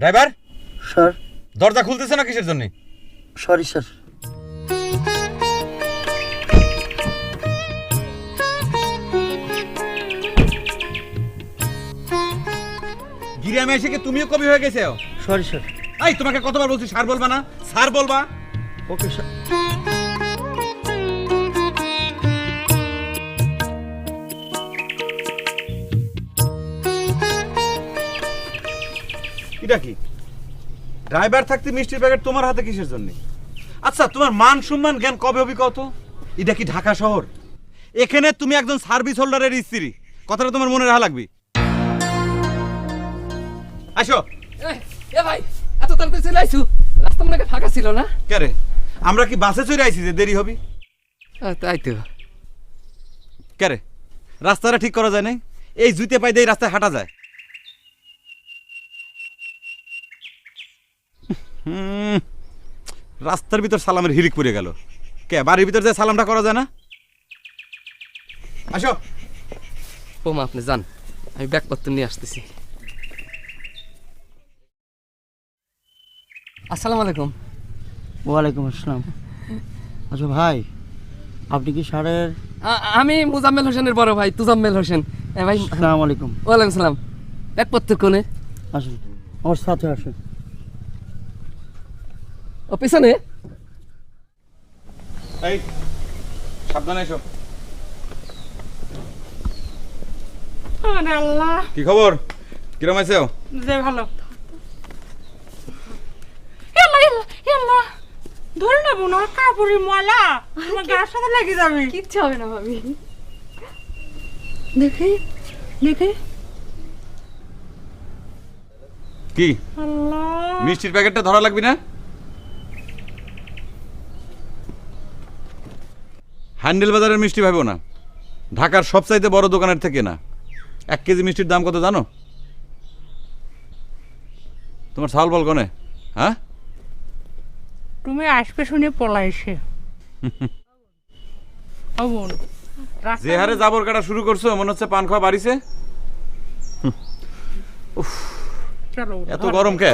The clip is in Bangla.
Driver sir. দরজা খুলতেছে না কিসের জন্য? Sorry sir. গিরামে এসে কি তুমিও কবি হয়ে গেছো? Sorry sir. এই তোমাকে কতবার বলছি স্যার বলবা না, স্যার বলবা। Okay sir. এটা কি ড্রাইভার থাকতে মিষ্টির প্যাকেট তোমার হাতে কিসের জন্য? আচ্ছা তোমার মান সম্মান জ্ঞান কবে হবি কত? এটা কি ঢাকা শহর? এখানে তুমি একজন সার্ভিস হোল্ডারের স্ত্রী, কথাটা তোমার মনে রাখা লাগবে। আসো। এ ভাই এত তাড়াতাড়ি চলে আইছু, রাস্তা মনে হয় ফাঁকা ছিল না? কে রে, আমরা কি বাসে চড়ে আইছি যে দেরি হবি? তাই তো। কে রে, রাস্তাটা ঠিক করা যায় নাই? এই জুতে পাই দিয়ে রাস্তায় হাঁটা যায়? রাস্তার ভিতর সালামের হিরিক পড়ে গেল। কে বাড়ির ভিতর যে সালামটা করা যায় না? আসো। ওমা আপনি যান, আমি ব্যাগপত্র নিয়ে আসতেছি। আসসালামু আলাইকুম। ওয়ালাইকুম আসসালাম। আচ্ছা ভাই, আপনি কি স্যারের? আমি মুজাম্মেল হোসেনের বড় ভাই তুজাম্মেল হোসেন। ভাই আসসালামু আলাইকুম। ওয়ালাইকুম সালাম। ব্যাগপত্র কোনে? আসুন আমার সাথে আসুন। ও পিছনে। এই সাবধানে এসো। আরে আল্লাহ, কি খবর? কিরম আছো? যে ভালো। আল্লাহ আল্লাহ আল্লাহ, ধরে নেবো না, কাপড়ের ময়লা আমার গায়ের সাথে লেগে যাবে। কিচ্ছু হবে না ভাবি। দেখি দেখি। কি আল্লাহ, মিষ্টির প্যাকেটটা ধরা লাগবে না? হ্যান্ডেল বাজারের মিষ্টি ভাবো না, ঢাকার সবচাইতে বড় দোকানের থেকে না। 1 কেজি মিষ্টির দাম কত জানো? তোমার ছাল বল কনে? হ্যাঁ, তুমি আসবে শুনে পলাইছে। যে হারে জাবর কাটা শুরু করছো মনে হচ্ছে পান খাওয়া বাড়িছে। চলো এত গরম কে?